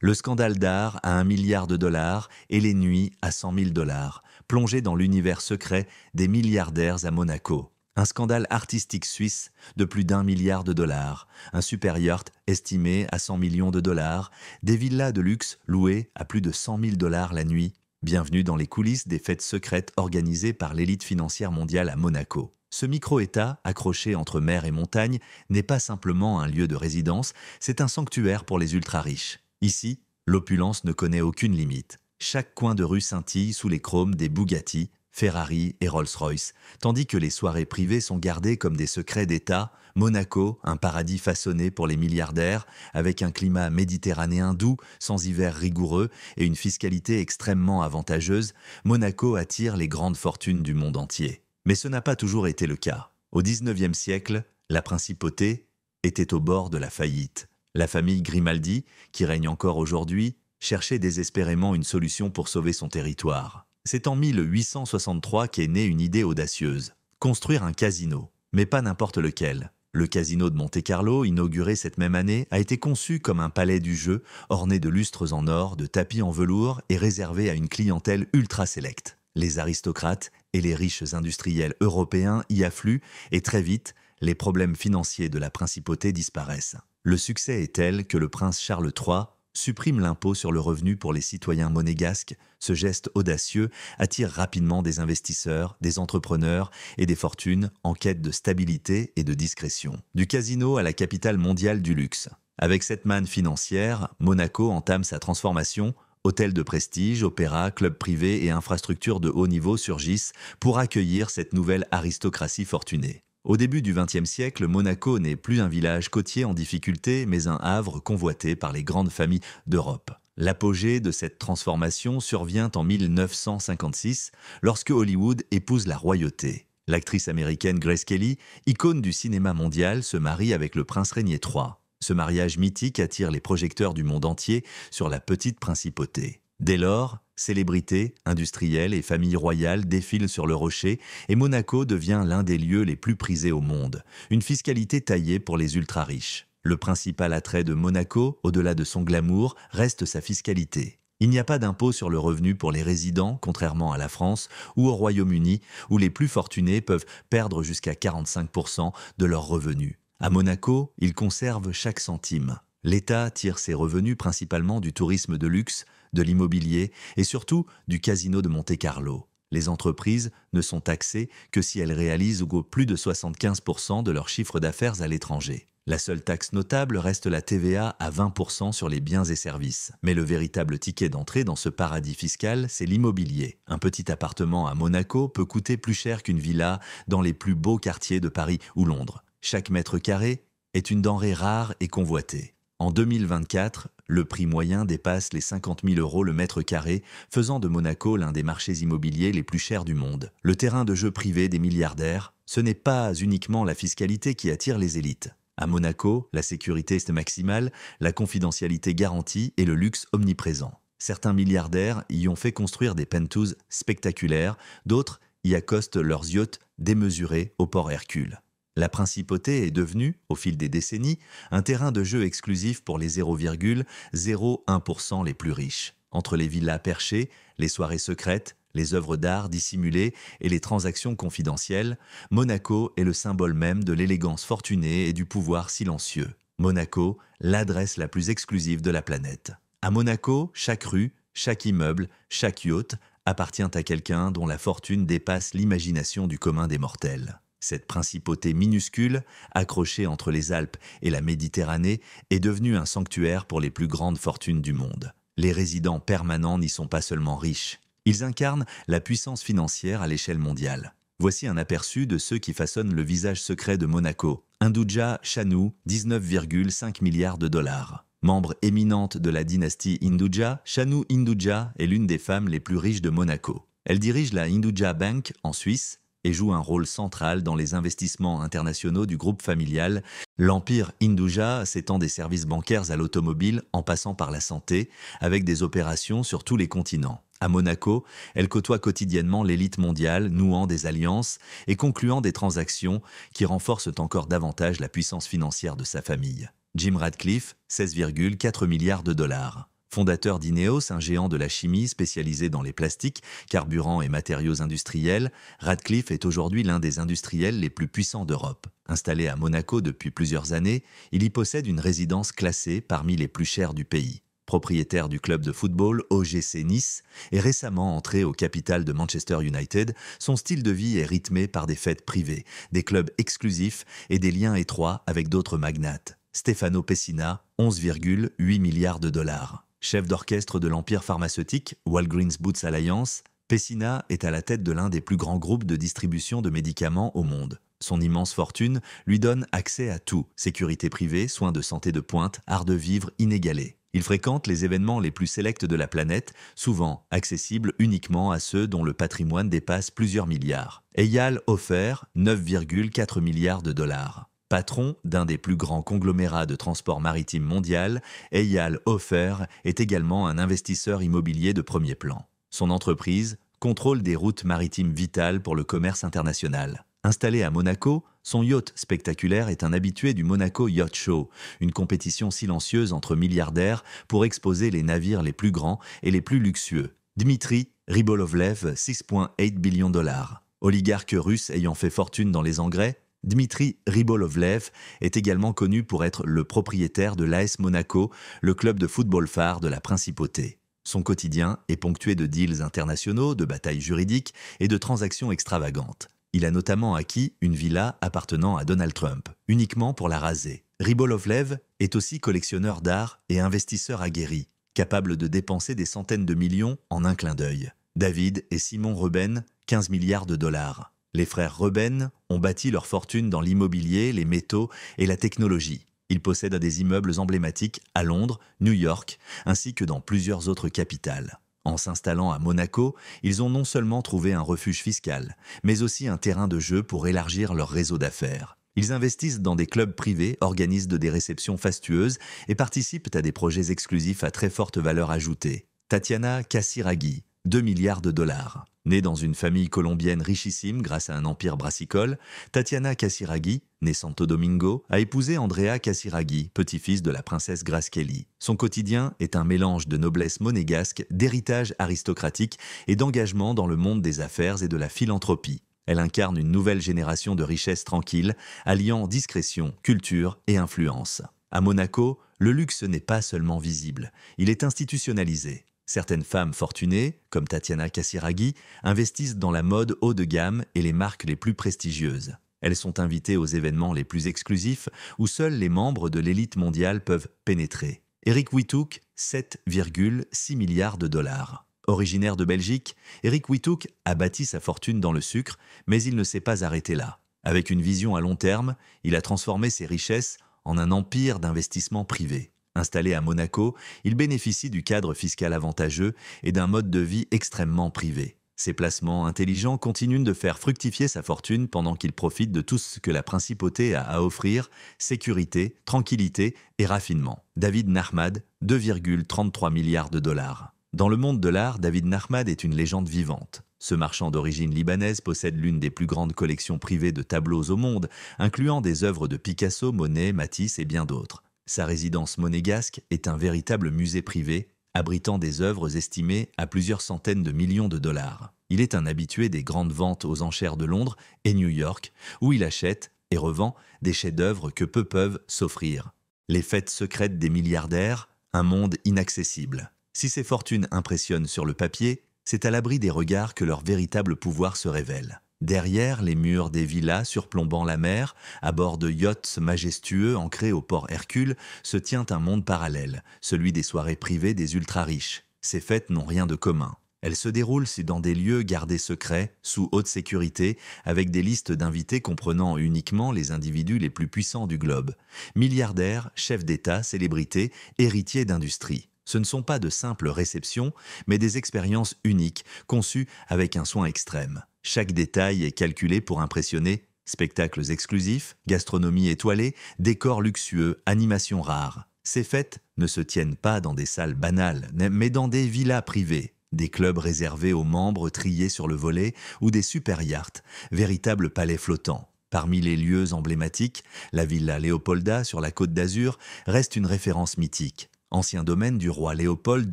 Le scandale d'art à 1 milliard de dollars et les nuits à 100 000 dollars, plongé dans l'univers secret des milliardaires à Monaco. Un scandale artistique suisse de plus d'1 milliard de dollars, un super yacht estimé à 100 millions de dollars, des villas de luxe louées à plus de 100 000 dollars la nuit. Bienvenue dans les coulisses des fêtes secrètes organisées par l'élite financière mondiale à Monaco. Ce micro-État, accroché entre mer et montagne, n'est pas simplement un lieu de résidence, c'est un sanctuaire pour les ultra-riches. Ici, l'opulence ne connaît aucune limite. Chaque coin de rue scintille sous les chromes des Bugatti, Ferrari et Rolls-Royce, tandis que les soirées privées sont gardées comme des secrets d'État. Monaco, un paradis façonné pour les milliardaires, avec un climat méditerranéen doux, sans hiver rigoureux et une fiscalité extrêmement avantageuse, Monaco attire les grandes fortunes du monde entier. Mais ce n'a pas toujours été le cas. Au XIXe siècle, la principauté était au bord de la faillite. La famille Grimaldi, qui règne encore aujourd'hui, cherchait désespérément une solution pour sauver son territoire. C'est en 1863 qu'est née une idée audacieuse, construire un casino, mais pas n'importe lequel. Le casino de Monte-Carlo, inauguré cette même année, a été conçu comme un palais du jeu, orné de lustres en or, de tapis en velours et réservé à une clientèle ultra sélecte. Les aristocrates et les riches industriels européens y affluent et très vite, les problèmes financiers de la principauté disparaissent. Le succès est tel que le prince Charles III supprime l'impôt sur le revenu pour les citoyens monégasques. Ce geste audacieux attire rapidement des investisseurs, des entrepreneurs et des fortunes en quête de stabilité et de discrétion. Du casino à la capitale mondiale du luxe. Avec cette manne financière, Monaco entame sa transformation. Hôtels de prestige, opéras, clubs privés et infrastructures de haut niveau surgissent pour accueillir cette nouvelle aristocratie fortunée. Au début du XXe siècle, Monaco n'est plus un village côtier en difficulté, mais un havre convoité par les grandes familles d'Europe. L'apogée de cette transformation survient en 1956, lorsque Hollywood épouse la royauté. L'actrice américaine Grace Kelly, icône du cinéma mondial, se marie avec le prince régnier III. Ce mariage mythique attire les projecteurs du monde entier sur la petite principauté. Dès lors, célébrités, industriels et familles royales défilent sur le rocher et Monaco devient l'un des lieux les plus prisés au monde, une fiscalité taillée pour les ultra-riches. Le principal attrait de Monaco, au-delà de son glamour, reste sa fiscalité. Il n'y a pas d'impôt sur le revenu pour les résidents, contrairement à la France ou au Royaume-Uni, où les plus fortunés peuvent perdre jusqu'à 45% de leurs revenus. À Monaco, ils conservent chaque centime. L'État tire ses revenus principalement du tourisme de luxe, de l'immobilier et surtout du casino de Monte-Carlo. Les entreprises ne sont taxées que si elles réalisent plus de 75% de leur chiffre d'affaires à l'étranger. La seule taxe notable reste la TVA à 20% sur les biens et services. Mais le véritable ticket d'entrée dans ce paradis fiscal, c'est l'immobilier. Un petit appartement à Monaco peut coûter plus cher qu'une villa dans les plus beaux quartiers de Paris ou Londres. Chaque mètre carré est une denrée rare et convoitée. En 2024, le prix moyen dépasse les 50 000 € le mètre carré, faisant de Monaco l'un des marchés immobiliers les plus chers du monde. Le terrain de jeu privé des milliardaires, ce n'est pas uniquement la fiscalité qui attire les élites. À Monaco, la sécurité est maximale, la confidentialité garantie et le luxe omniprésent. Certains milliardaires y ont fait construire des penthouses spectaculaires, d'autres y accostent leurs yachts démesurés au port Hercule. La principauté est devenue, au fil des décennies, un terrain de jeu exclusif pour les 0,01% les plus riches. Entre les villas perchées, les soirées secrètes, les œuvres d'art dissimulées et les transactions confidentielles, Monaco est le symbole même de l'élégance fortunée et du pouvoir silencieux. Monaco, l'adresse la plus exclusive de la planète. À Monaco, chaque rue, chaque immeuble, chaque yacht appartient à quelqu'un dont la fortune dépasse l'imagination du commun des mortels. Cette principauté minuscule, accrochée entre les Alpes et la Méditerranée, est devenue un sanctuaire pour les plus grandes fortunes du monde. Les résidents permanents n'y sont pas seulement riches. Ils incarnent la puissance financière à l'échelle mondiale. Voici un aperçu de ceux qui façonnent le visage secret de Monaco. Hinduja Shanu, 19,5 milliards de dollars. Membre éminente de la dynastie Hinduja, Shanu Hinduja est l'une des femmes les plus riches de Monaco. Elle dirige la Hinduja Bank en Suisse et joue un rôle central dans les investissements internationaux du groupe familial. L'empire Hinduja s'étend des services bancaires à l'automobile en passant par la santé, avec des opérations sur tous les continents. À Monaco, elle côtoie quotidiennement l'élite mondiale, nouant des alliances et concluant des transactions qui renforcent encore davantage la puissance financière de sa famille. Jim Ratcliffe, 16,4 milliards de dollars. Fondateur d'Ineos, un géant de la chimie spécialisé dans les plastiques, carburants et matériaux industriels, Radcliffe est aujourd'hui l'un des industriels les plus puissants d'Europe. Installé à Monaco depuis plusieurs années, il y possède une résidence classée parmi les plus chères du pays. Propriétaire du club de football OGC Nice et récemment entré au capital de Manchester United, son style de vie est rythmé par des fêtes privées, des clubs exclusifs et des liens étroits avec d'autres magnates. Stefano Pessina, 11,8 milliards de dollars. Chef d'orchestre de l'empire pharmaceutique Walgreens Boots Alliance, Pessina est à la tête de l'un des plus grands groupes de distribution de médicaments au monde. Son immense fortune lui donne accès à tout, sécurité privée, soins de santé de pointe, art de vivre inégalé. Il fréquente les événements les plus sélects de la planète, souvent accessibles uniquement à ceux dont le patrimoine dépasse plusieurs milliards. Eyal Ofer, 9,4 milliards de dollars. Patron d'un des plus grands conglomérats de transport maritime mondial, Eyal Ofer est également un investisseur immobilier de premier plan. Son entreprise contrôle des routes maritimes vitales pour le commerce international. Installé à Monaco, son yacht spectaculaire est un habitué du Monaco Yacht Show, une compétition silencieuse entre milliardaires pour exposer les navires les plus grands et les plus luxueux. Dmitri Ribolovlev, 6,8 billions de dollars. Oligarque russe ayant fait fortune dans les engrais, Dmitri Ribolovlev est également connu pour être le propriétaire de l'AS Monaco, le club de football phare de la principauté. Son quotidien est ponctué de deals internationaux, de batailles juridiques et de transactions extravagantes. Il a notamment acquis une villa appartenant à Donald Trump, uniquement pour la raser. Ribolovlev est aussi collectionneur d'art et investisseur aguerri, capable de dépenser des centaines de millions en un clin d'œil. David et Simon Reuben, 15 milliards de dollars. Les frères Reuben ont bâti leur fortune dans l'immobilier, les métaux et la technologie. Ils possèdent des immeubles emblématiques à Londres, New York, ainsi que dans plusieurs autres capitales. En s'installant à Monaco, ils ont non seulement trouvé un refuge fiscal, mais aussi un terrain de jeu pour élargir leur réseau d'affaires. Ils investissent dans des clubs privés, organisent des réceptions fastueuses et participent à des projets exclusifs à très forte valeur ajoutée. Tatiana Casiraghi, 2 milliards de dollars. Née dans une famille colombienne richissime grâce à un empire brassicole, Tatiana Casiraghi, née Santo Domingo, a épousé Andrea Casiraghi, petit-fils de la princesse Grace Kelly. Son quotidien est un mélange de noblesse monégasque, d'héritage aristocratique et d'engagement dans le monde des affaires et de la philanthropie. Elle incarne une nouvelle génération de richesse tranquille, alliant discrétion, culture et influence. À Monaco, le luxe n'est pas seulement visible, il est institutionnalisé. Certaines femmes fortunées, comme Tatiana Casiraghi, investissent dans la mode haut de gamme et les marques les plus prestigieuses. Elles sont invitées aux événements les plus exclusifs où seuls les membres de l'élite mondiale peuvent pénétrer. Eric Wittouk, 7,6 milliards de dollars. Originaire de Belgique, Eric Wittouk a bâti sa fortune dans le sucre, mais il ne s'est pas arrêté là. Avec une vision à long terme, il a transformé ses richesses en un empire d'investissement privé. Installé à Monaco, il bénéficie du cadre fiscal avantageux et d'un mode de vie extrêmement privé. Ses placements intelligents continuent de faire fructifier sa fortune pendant qu'il profite de tout ce que la principauté a à offrir, sécurité, tranquillité et raffinement. David Nahmad, 2,33 milliards de dollars. Dans le monde de l'art, David Nahmad est une légende vivante. Ce marchand d'origine libanaise possède l'une des plus grandes collections privées de tableaux au monde, incluant des œuvres de Picasso, Monet, Matisse et bien d'autres. Sa résidence monégasque est un véritable musée privé, abritant des œuvres estimées à plusieurs centaines de millions de dollars. Il est un habitué des grandes ventes aux enchères de Londres et New York, où il achète et revend des chefs-d'œuvre que peu peuvent s'offrir. Les fêtes secrètes des milliardaires, un monde inaccessible. Si ces fortunes impressionnent sur le papier, c'est à l'abri des regards que leur véritable pouvoir se révèle. Derrière les murs des villas surplombant la mer, à bord de yachts majestueux ancrés au port Hercule, se tient un monde parallèle, celui des soirées privées des ultra-riches. Ces fêtes n'ont rien de commun. Elles se déroulent dans des lieux gardés secrets, sous haute sécurité, avec des listes d'invités comprenant uniquement les individus les plus puissants du globe. Milliardaires, chefs d'État, célébrités, héritiers d'industrie. Ce ne sont pas de simples réceptions, mais des expériences uniques, conçues avec un soin extrême. Chaque détail est calculé pour impressionner. Spectacles exclusifs, gastronomie étoilée, décors luxueux, animations rares. Ces fêtes ne se tiennent pas dans des salles banales, mais dans des villas privées, des clubs réservés aux membres triés sur le volet ou des super yachts, véritables palais flottants. Parmi les lieux emblématiques, la Villa Leopolda sur la Côte d'Azur reste une référence mythique. Ancien domaine du roi Léopold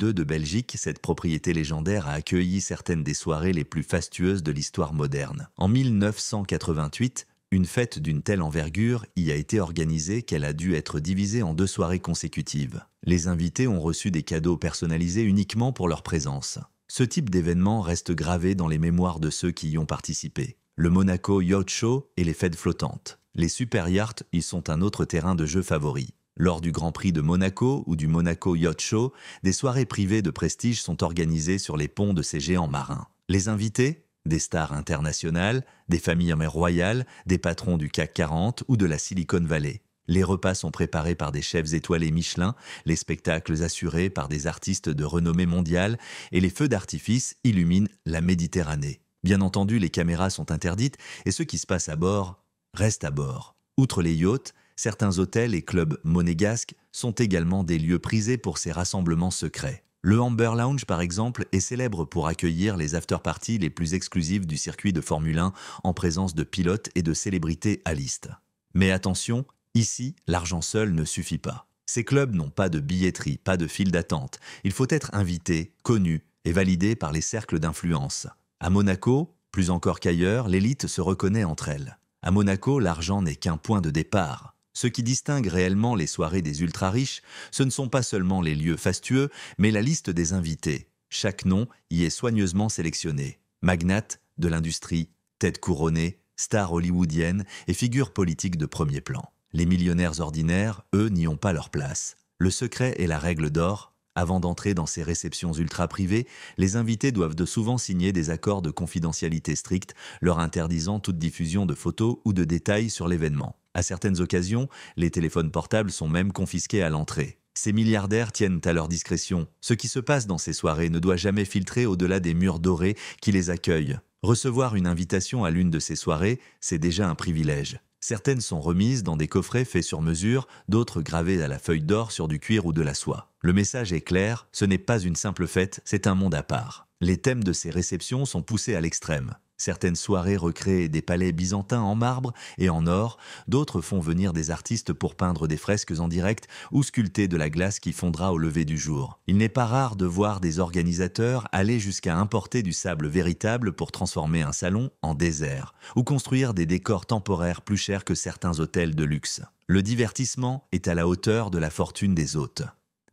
II de Belgique, cette propriété légendaire a accueilli certaines des soirées les plus fastueuses de l'histoire moderne. En 1988, une fête d'une telle envergure y a été organisée qu'elle a dû être divisée en 2 soirées consécutives. Les invités ont reçu des cadeaux personnalisés uniquement pour leur présence. Ce type d'événement reste gravé dans les mémoires de ceux qui y ont participé. Le Monaco Yacht Show et les fêtes flottantes. Les super yachts y sont un autre terrain de jeu favori. Lors du Grand Prix de Monaco ou du Monaco Yacht Show, des soirées privées de prestige sont organisées sur les ponts de ces géants marins. Les invités, des stars internationales, des familles royales, des patrons du CAC 40 ou de la Silicon Valley. Les repas sont préparés par des chefs étoilés Michelin, les spectacles assurés par des artistes de renommée mondiale et les feux d'artifice illuminent la Méditerranée. Bien entendu, les caméras sont interdites et ce qui se passe à bord reste à bord. Outre les yachts, certains hôtels et clubs monégasques sont également des lieux prisés pour ces rassemblements secrets. Le Amber Lounge, par exemple, est célèbre pour accueillir les after-parties les plus exclusives du circuit de Formule 1 en présence de pilotes et de célébrités à liste. Mais attention, ici, l'argent seul ne suffit pas. Ces clubs n'ont pas de billetterie, pas de file d'attente. Il faut être invité, connu et validé par les cercles d'influence. À Monaco, plus encore qu'ailleurs, l'élite se reconnaît entre elles. À Monaco, l'argent n'est qu'un point de départ. Ce qui distingue réellement les soirées des ultra-riches, ce ne sont pas seulement les lieux fastueux, mais la liste des invités. Chaque nom y est soigneusement sélectionné. Magnates de l'industrie, têtes couronnées, stars hollywoodiennes et figures politiques de premier plan. Les millionnaires ordinaires, eux, n'y ont pas leur place. Le secret est la règle d'or. Avant d'entrer dans ces réceptions ultra-privées, les invités doivent de souvent signer des accords de confidentialité stricts, leur interdisant toute diffusion de photos ou de détails sur l'événement. À certaines occasions, les téléphones portables sont même confisqués à l'entrée. Ces milliardaires tiennent à leur discrétion. Ce qui se passe dans ces soirées ne doit jamais filtrer au-delà des murs dorés qui les accueillent. Recevoir une invitation à l'une de ces soirées, c'est déjà un privilège. Certaines sont remises dans des coffrets faits sur mesure, d'autres gravées à la feuille d'or sur du cuir ou de la soie. Le message est clair, ce n'est pas une simple fête, c'est un monde à part. Les thèmes de ces réceptions sont poussés à l'extrême. Certaines soirées recréent des palais byzantins en marbre et en or, d'autres font venir des artistes pour peindre des fresques en direct ou sculpter de la glace qui fondra au lever du jour. Il n'est pas rare de voir des organisateurs aller jusqu'à importer du sable véritable pour transformer un salon en désert, ou construire des décors temporaires plus chers que certains hôtels de luxe. Le divertissement est à la hauteur de la fortune des hôtes.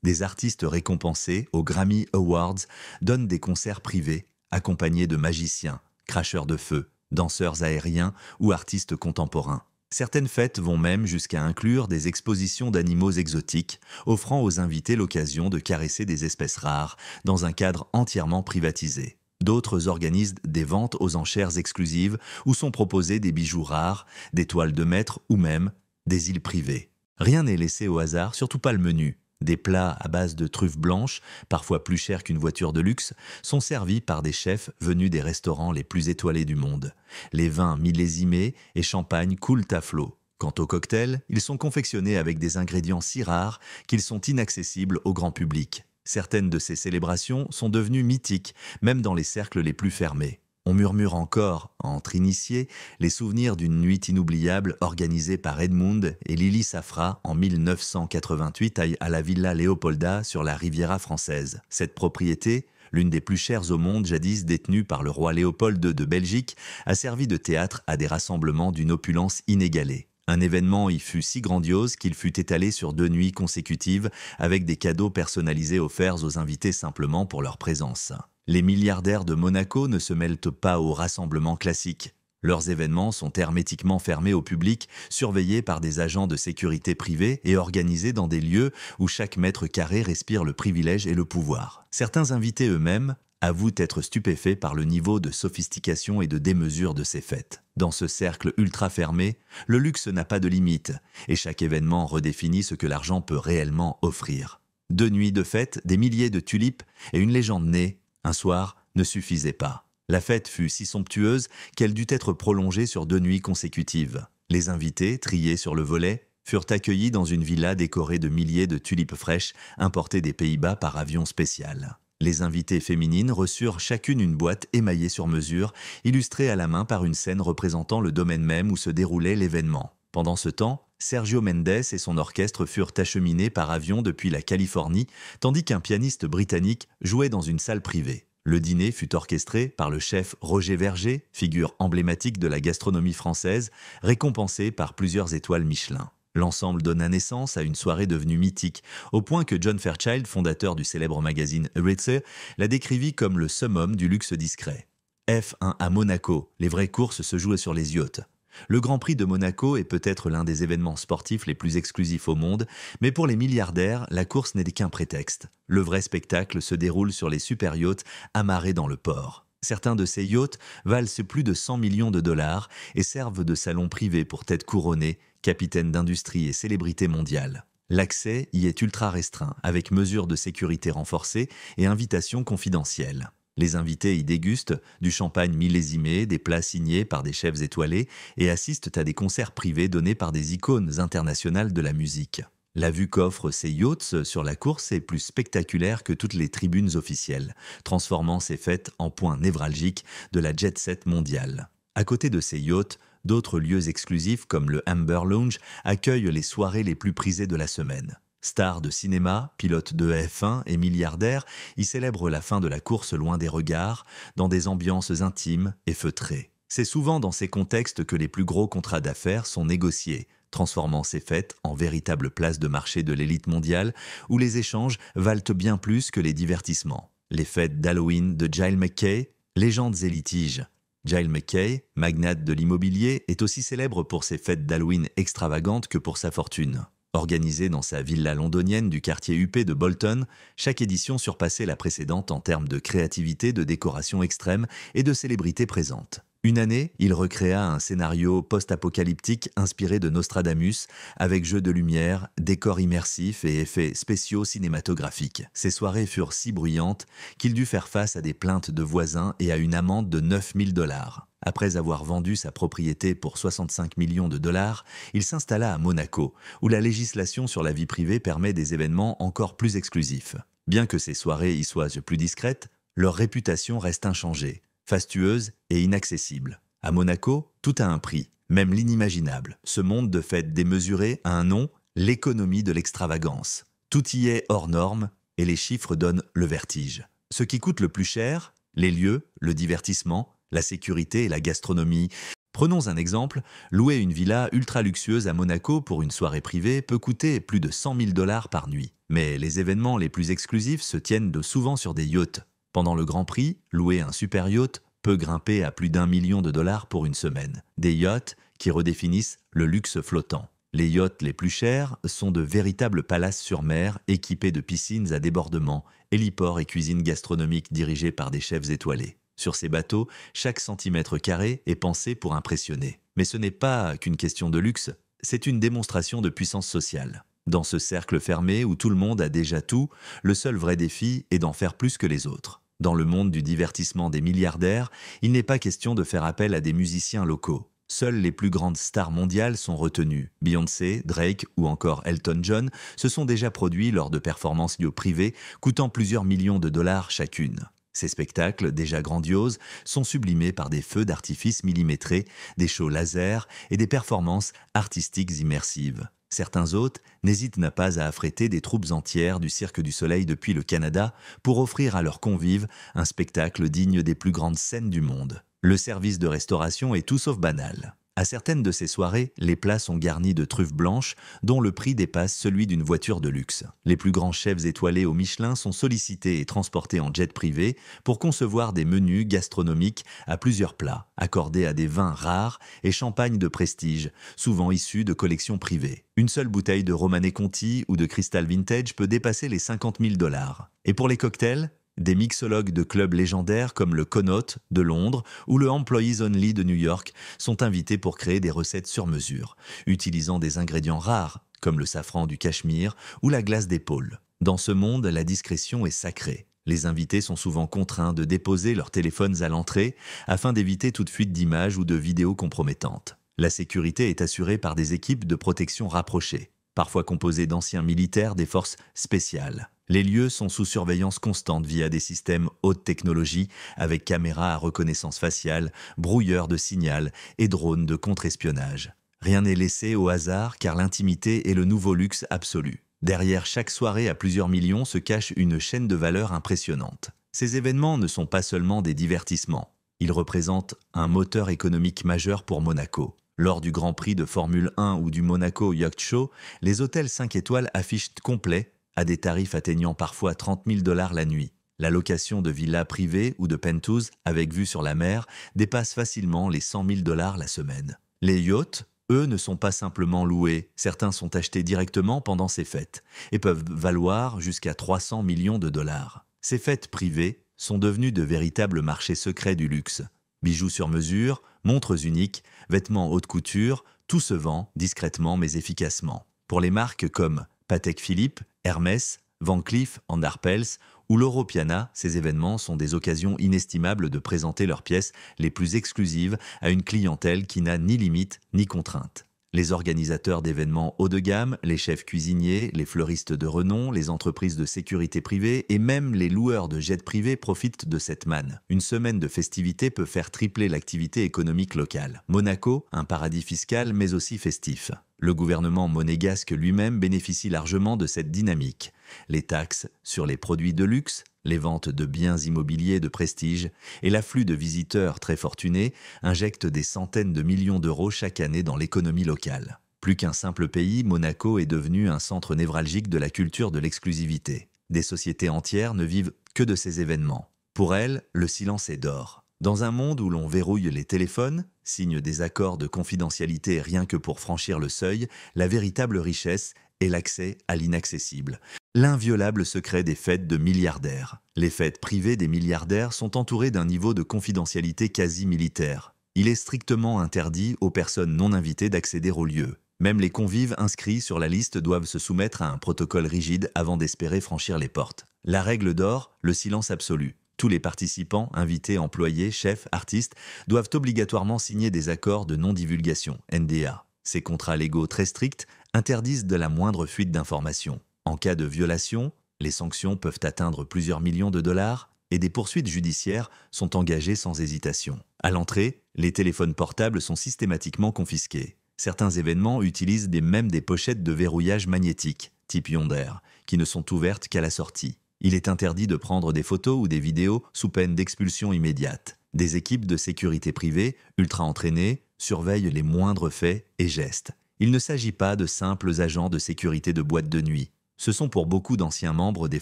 Des artistes récompensés aux Grammy Awards donnent des concerts privés, accompagnés de magiciens, cracheurs de feu, danseurs aériens ou artistes contemporains. Certaines fêtes vont même jusqu'à inclure des expositions d'animaux exotiques, offrant aux invités l'occasion de caresser des espèces rares dans un cadre entièrement privatisé. D'autres organisent des ventes aux enchères exclusives où sont proposés des bijoux rares, des toiles de maître ou même des îles privées. Rien n'est laissé au hasard, surtout pas le menu. Des plats à base de truffes blanches, parfois plus chers qu'une voiture de luxe, sont servis par des chefs venus des restaurants les plus étoilés du monde. Les vins millésimés et champagne coulent à flot. Quant aux cocktails, ils sont confectionnés avec des ingrédients si rares qu'ils sont inaccessibles au grand public. Certaines de ces célébrations sont devenues mythiques, même dans les cercles les plus fermés. On murmure encore, entre initiés, les souvenirs d'une nuit inoubliable organisée par Edmund et Lily Safra en 1988 à la Villa Leopolda sur la Riviera française. Cette propriété, l'une des plus chères au monde jadis détenue par le roi Léopold II de Belgique, a servi de théâtre à des rassemblements d'une opulence inégalée. Un événement y fut si grandiose qu'il fut étalé sur 2 nuits consécutives avec des cadeaux personnalisés offerts aux invités simplement pour leur présence. Les milliardaires de Monaco ne se mêlent pas aux rassemblements classiques. Leurs événements sont hermétiquement fermés au public, surveillés par des agents de sécurité privés et organisés dans des lieux où chaque mètre carré respire le privilège et le pouvoir. Certains invités eux-mêmes avouent être stupéfaits par le niveau de sophistication et de démesure de ces fêtes. Dans ce cercle ultra fermé, le luxe n'a pas de limite et chaque événement redéfinit ce que l'argent peut réellement offrir. 2 nuits de fête, des milliers de tulipes et une légende née, un soir, ne suffisaient pas. La fête fut si somptueuse qu'elle dut être prolongée sur 2 nuits consécutives. Les invités, triés sur le volet, furent accueillis dans une villa décorée de milliers de tulipes fraîches importées des Pays-Bas par avion spécial. Les invitées féminines reçurent chacune une boîte émaillée sur mesure, illustrée à la main par une scène représentant le domaine même où se déroulait l'événement. Pendant ce temps, Sergio Mendes et son orchestre furent acheminés par avion depuis la Californie, tandis qu'un pianiste britannique jouait dans une salle privée. Le dîner fut orchestré par le chef Roger Verger, figure emblématique de la gastronomie française, récompensé par plusieurs étoiles Michelin. L'ensemble donna naissance à une soirée devenue mythique, au point que John Fairchild, fondateur du célèbre magazine Ritzer, la décrivit comme le summum du luxe discret. F1 à Monaco, les vraies courses se jouaient sur les yachts. Le Grand Prix de Monaco est peut-être l'un des événements sportifs les plus exclusifs au monde, mais pour les milliardaires, la course n'est qu'un prétexte. Le vrai spectacle se déroule sur les super yachts amarrés dans le port. Certains de ces yachts valent plus de 100 millions de dollars et servent de salon privé pour têtes couronnées, capitaines d'industrie et célébrités mondiales. L'accès y est ultra restreint, avec mesures de sécurité renforcées et invitations confidentielles. Les invités y dégustent du champagne millésimé, des plats signés par des chefs étoilés et assistent à des concerts privés donnés par des icônes internationales de la musique. La vue qu'offrent ces yachts sur la course est plus spectaculaire que toutes les tribunes officielles, transformant ces fêtes en point névralgique de la jet-set mondiale. À côté de ces yachts, d'autres lieux exclusifs comme le Amber Lounge accueillent les soirées les plus prisées de la semaine. Stars de cinéma, pilotes de F1 et milliardaires y célèbrent la fin de la course loin des regards, dans des ambiances intimes et feutrées. C'est souvent dans ces contextes que les plus gros contrats d'affaires sont négociés, transformant ces fêtes en véritables places de marché de l'élite mondiale où les échanges valent bien plus que les divertissements. Les fêtes d'Halloween de Giles Mackay, légendes et litiges. Giles Mackay, magnate de l'immobilier, est aussi célèbre pour ses fêtes d'Halloween extravagantes que pour sa fortune. Organisée dans sa villa londonienne du quartier huppé de Bolton, chaque édition surpassait la précédente en termes de créativité, de décoration extrême et de célébrité présente. Une année, il recréa un scénario post-apocalyptique inspiré de Nostradamus, avec jeux de lumière, décors immersifs et effets spéciaux cinématographiques. Ces soirées furent si bruyantes qu'il dut faire face à des plaintes de voisins et à une amende de 9 000 $. Après avoir vendu sa propriété pour 65 millions de dollars, il s'installa à Monaco, où la législation sur la vie privée permet des événements encore plus exclusifs. Bien que ces soirées y soient plus discrètes, leur réputation reste inchangée, fastueuse et inaccessible. À Monaco, tout a un prix, même l'inimaginable. Ce monde de fêtes démesurées a un nom, l'économie de l'extravagance. Tout y est hors norme et les chiffres donnent le vertige. Ce qui coûte le plus cher, les lieux, le divertissement, la sécurité et la gastronomie. Prenons un exemple, louer une villa ultra luxueuse à Monaco pour une soirée privée peut coûter plus de 100 000 $ par nuit. Mais les événements les plus exclusifs se tiennent souvent sur des yachts. Pendant le Grand Prix, louer un super yacht peut grimper à plus d'1 million de dollars pour une semaine. Des yachts qui redéfinissent le luxe flottant. Les yachts les plus chers sont de véritables palaces sur mer équipés de piscines à débordement, héliports et cuisines gastronomiques dirigées par des chefs étoilés. Sur ces bateaux, chaque centimètre carré est pensé pour impressionner. Mais ce n'est pas qu'une question de luxe, c'est une démonstration de puissance sociale. Dans ce cercle fermé où tout le monde a déjà tout, le seul vrai défi est d'en faire plus que les autres. Dans le monde du divertissement des milliardaires, il n'est pas question de faire appel à des musiciens locaux. Seules les plus grandes stars mondiales sont retenues. Beyoncé, Drake ou encore Elton John se sont déjà produits lors de performances lieu privées coûtant plusieurs millions de dollars chacune. Ces spectacles, déjà grandioses, sont sublimés par des feux d'artifice millimétrés, des shows laser et des performances artistiques immersives. Certains hôtes n'hésitent pas à affréter des troupes entières du Cirque du Soleil depuis le Canada pour offrir à leurs convives un spectacle digne des plus grandes scènes du monde. Le service de restauration est tout sauf banal. À certaines de ces soirées, les plats sont garnis de truffes blanches dont le prix dépasse celui d'une voiture de luxe. Les plus grands chefs étoilés au Michelin sont sollicités et transportés en jet privé pour concevoir des menus gastronomiques à plusieurs plats, accordés à des vins rares et champagnes de prestige, souvent issus de collections privées. Une seule bouteille de Romanée Conti ou de Cristal Vintage peut dépasser les 50 000 $. Et pour les cocktails, des mixologues de clubs légendaires comme le Connaught de Londres ou le Employees Only de New York sont invités pour créer des recettes sur mesure, utilisant des ingrédients rares comme le safran du Cachemire ou la glace d'épaule. Dans ce monde, la discrétion est sacrée. Les invités sont souvent contraints de déposer leurs téléphones à l'entrée afin d'éviter toute fuite d'images ou de vidéos compromettantes. La sécurité est assurée par des équipes de protection rapprochées, parfois composées d'anciens militaires des forces spéciales. Les lieux sont sous surveillance constante via des systèmes haute technologie avec caméras à reconnaissance faciale, brouilleurs de signal et drones de contre-espionnage. Rien n'est laissé au hasard car l'intimité est le nouveau luxe absolu. Derrière chaque soirée à plusieurs millions se cache une chaîne de valeur impressionnante. Ces événements ne sont pas seulement des divertissements. Ils représentent un moteur économique majeur pour Monaco. Lors du Grand Prix de Formule 1 ou du Monaco Yacht Show, les hôtels 5 étoiles affichent complets à des tarifs atteignant parfois 30 000 $ la nuit. La location de villas privées ou de penthouses avec vue sur la mer dépasse facilement les 100 000 $ la semaine. Les yachts, eux, ne sont pas simplement loués, certains sont achetés directement pendant ces fêtes et peuvent valoir jusqu'à 300 millions de dollars. Ces fêtes privées sont devenues de véritables marchés secrets du luxe. Bijoux sur mesure, montres uniques, vêtements haute couture, tout se vend discrètement mais efficacement. Pour les marques comme Patek Philippe, Hermès, Van Cleef & Arpels ou l'Oro Piana, ces événements sont des occasions inestimables de présenter leurs pièces les plus exclusives à une clientèle qui n'a ni limite ni contrainte. Les organisateurs d'événements haut de gamme, les chefs cuisiniers, les fleuristes de renom, les entreprises de sécurité privée et même les loueurs de jets privés profitent de cette manne. Une semaine de festivités peut faire tripler l'activité économique locale. Monaco, un paradis fiscal mais aussi festif. Le gouvernement monégasque lui-même bénéficie largement de cette dynamique. Les taxes sur les produits de luxe, les ventes de biens immobiliers de prestige et l'afflux de visiteurs très fortunés injectent des centaines de millions d'euros chaque année dans l'économie locale. Plus qu'un simple pays, Monaco est devenu un centre névralgique de la culture de l'exclusivité. Des sociétés entières ne vivent que de ces événements. Pour elles, le silence est d'or. Dans un monde où l'on verrouille les téléphones, signe des accords de confidentialité rien que pour franchir le seuil, la véritable richesse est l'accès à l'inaccessible. L'inviolable secret des fêtes de milliardaires. Les fêtes privées des milliardaires sont entourées d'un niveau de confidentialité quasi militaire. Il est strictement interdit aux personnes non invitées d'accéder au lieu. Même les convives inscrits sur la liste doivent se soumettre à un protocole rigide avant d'espérer franchir les portes. La règle d'or, le silence absolu. Tous les participants, invités, employés, chefs, artistes, doivent obligatoirement signer des accords de non-divulgation, NDA. Ces contrats légaux très stricts interdisent de la moindre fuite d'informations. En cas de violation, les sanctions peuvent atteindre plusieurs millions de dollars et des poursuites judiciaires sont engagées sans hésitation. À l'entrée, les téléphones portables sont systématiquement confisqués. Certains événements utilisent même des pochettes de verrouillage magnétique, type Yondr, qui ne sont ouvertes qu'à la sortie. Il est interdit de prendre des photos ou des vidéos sous peine d'expulsion immédiate. Des équipes de sécurité privée, ultra entraînées, surveillent les moindres faits et gestes. Il ne s'agit pas de simples agents de sécurité de boîte de nuit. Ce sont pour beaucoup d'anciens membres des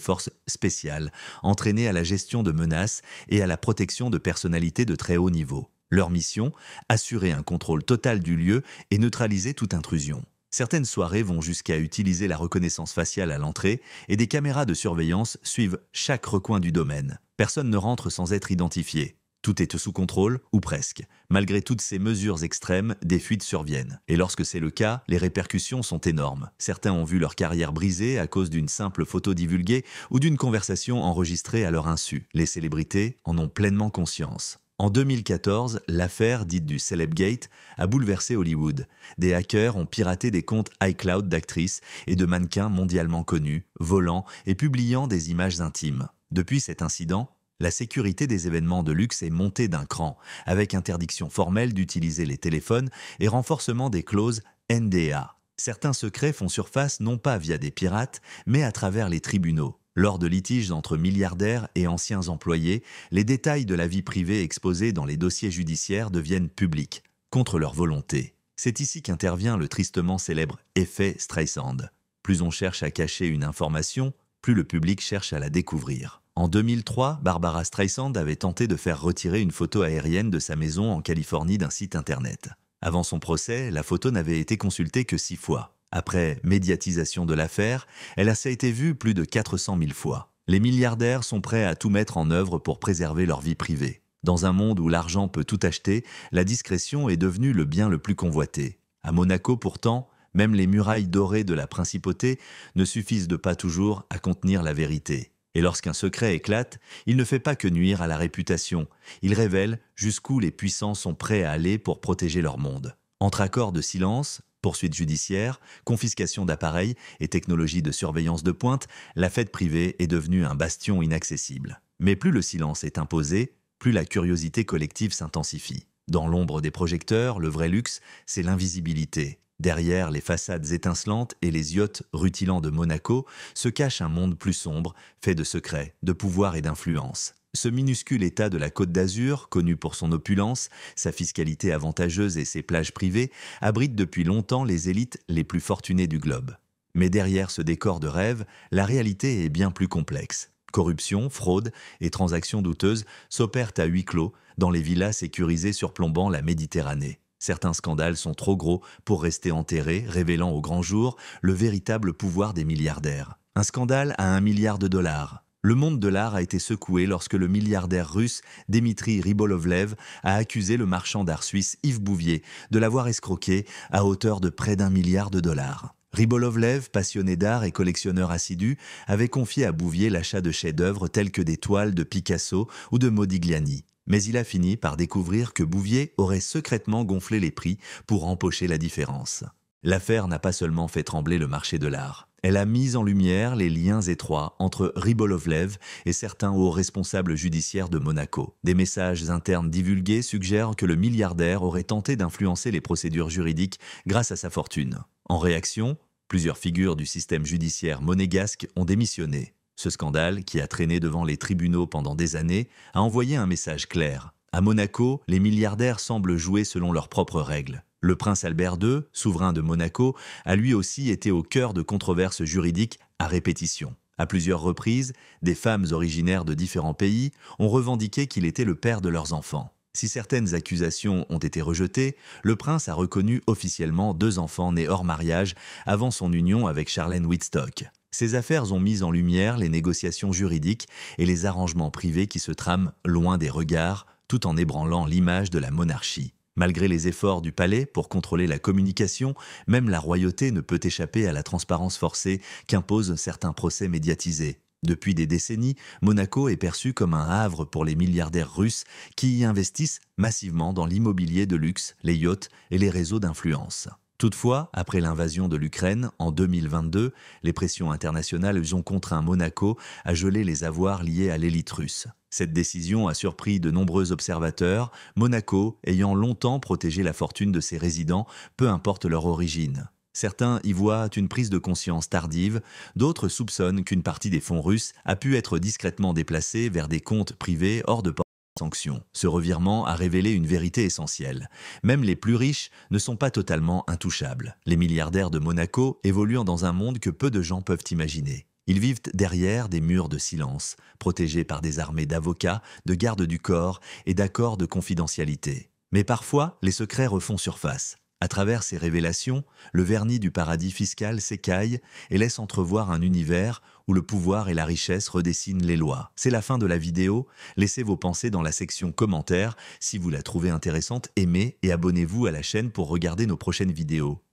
forces spéciales, entraînés à la gestion de menaces et à la protection de personnalités de très haut niveau. Leur mission, assurer un contrôle total du lieu et neutraliser toute intrusion. Certaines soirées vont jusqu'à utiliser la reconnaissance faciale à l'entrée et des caméras de surveillance suivent chaque recoin du domaine. Personne ne rentre sans être identifié. Tout est sous contrôle, ou presque. Malgré toutes ces mesures extrêmes, des fuites surviennent. Et lorsque c'est le cas, les répercussions sont énormes. Certains ont vu leur carrière brisée à cause d'une simple photo divulguée ou d'une conversation enregistrée à leur insu. Les célébrités en ont pleinement conscience. En 2014, l'affaire dite du Celebgate a bouleversé Hollywood. Des hackers ont piraté des comptes iCloud d'actrices et de mannequins mondialement connus, volant et publiant des images intimes. Depuis cet incident, la sécurité des événements de luxe est montée d'un cran, avec interdiction formelle d'utiliser les téléphones et renforcement des clauses NDA. Certains secrets font surface non pas via des pirates, mais à travers les tribunaux. Lors de litiges entre milliardaires et anciens employés, les détails de la vie privée exposés dans les dossiers judiciaires deviennent publics, contre leur volonté. C'est ici qu'intervient le tristement célèbre effet Streisand. Plus on cherche à cacher une information, plus le public cherche à la découvrir. En 2003, Barbara Streisand avait tenté de faire retirer une photo aérienne de sa maison en Californie d'un site internet. Avant son procès, la photo n'avait été consultée que 6 fois. Après médiatisation de l'affaire, elle a été vue plus de 400 000 fois. Les milliardaires sont prêts à tout mettre en œuvre pour préserver leur vie privée. Dans un monde où l'argent peut tout acheter, la discrétion est devenue le bien le plus convoité. À Monaco pourtant, même les murailles dorées de la principauté ne suffisent pas toujours à contenir la vérité. Et lorsqu'un secret éclate, il ne fait pas que nuire à la réputation. Il révèle jusqu'où les puissants sont prêts à aller pour protéger leur monde. Entre accords de silence, poursuites judiciaires, confiscation d'appareils et technologies de surveillance de pointe, la fête privée est devenue un bastion inaccessible. Mais plus le silence est imposé, plus la curiosité collective s'intensifie. Dans l'ombre des projecteurs, le vrai luxe, c'est l'invisibilité. Derrière les façades étincelantes et les yachts rutilants de Monaco se cache un monde plus sombre, fait de secrets, de pouvoir et d'influence. Ce minuscule État de la Côte d'Azur, connu pour son opulence, sa fiscalité avantageuse et ses plages privées, abrite depuis longtemps les élites les plus fortunées du globe. Mais derrière ce décor de rêve, la réalité est bien plus complexe. Corruption, fraude et transactions douteuses s'opèrent à huis clos dans les villas sécurisées surplombant la Méditerranée. Certains scandales sont trop gros pour rester enterrés, révélant au grand jour le véritable pouvoir des milliardaires. Un scandale à 1 milliard de dollars. Le monde de l'art a été secoué lorsque le milliardaire russe Dmitri Ribolovlev a accusé le marchand d'art suisse Yves Bouvier de l'avoir escroqué à hauteur de près d'1 milliard de dollars. Ribolovlev, passionné d'art et collectionneur assidu, avait confié à Bouvier l'achat de chefs-d'œuvre tels que des toiles de Picasso ou de Modigliani. Mais il a fini par découvrir que Bouvier aurait secrètement gonflé les prix pour empocher la différence. L'affaire n'a pas seulement fait trembler le marché de l'art. Elle a mis en lumière les liens étroits entre Ribolovlev et certains hauts responsables judiciaires de Monaco. Des messages internes divulgués suggèrent que le milliardaire aurait tenté d'influencer les procédures juridiques grâce à sa fortune. En réaction, plusieurs figures du système judiciaire monégasque ont démissionné. Ce scandale, qui a traîné devant les tribunaux pendant des années, a envoyé un message clair. À Monaco, les milliardaires semblent jouer selon leurs propres règles. Le prince Albert II, souverain de Monaco, a lui aussi été au cœur de controverses juridiques à répétition. À plusieurs reprises, des femmes originaires de différents pays ont revendiqué qu'il était le père de leurs enfants. Si certaines accusations ont été rejetées, le prince a reconnu officiellement 2 enfants nés hors mariage avant son union avec Charlène Wittstock. Ces affaires ont mis en lumière les négociations juridiques et les arrangements privés qui se trament loin des regards, tout en ébranlant l'image de la monarchie. Malgré les efforts du palais pour contrôler la communication, même la royauté ne peut échapper à la transparence forcée qu'imposent certains procès médiatisés. Depuis des décennies, Monaco est perçu comme un havre pour les milliardaires russes qui y investissent massivement dans l'immobilier de luxe, les yachts et les réseaux d'influence. Toutefois, après l'invasion de l'Ukraine en 2022, les pressions internationales ont contraint Monaco à geler les avoirs liés à l'élite russe. Cette décision a surpris de nombreux observateurs, Monaco ayant longtemps protégé la fortune de ses résidents, peu importe leur origine. Certains y voient une prise de conscience tardive, d'autres soupçonnent qu'une partie des fonds russes a pu être discrètement déplacée vers des comptes privés hors de portée de sanctions. Ce revirement a révélé une vérité essentielle. Même les plus riches ne sont pas totalement intouchables. Les milliardaires de Monaco évoluent dans un monde que peu de gens peuvent imaginer. Ils vivent derrière des murs de silence, protégés par des armées d'avocats, de gardes du corps et d'accords de confidentialité. Mais parfois, les secrets refont surface. À travers ces révélations, le vernis du paradis fiscal s'écaille et laisse entrevoir un univers où le pouvoir et la richesse redessinent les lois. C'est la fin de la vidéo. Laissez vos pensées dans la section commentaires. Si vous la trouvez intéressante, aimez et abonnez-vous à la chaîne pour regarder nos prochaines vidéos.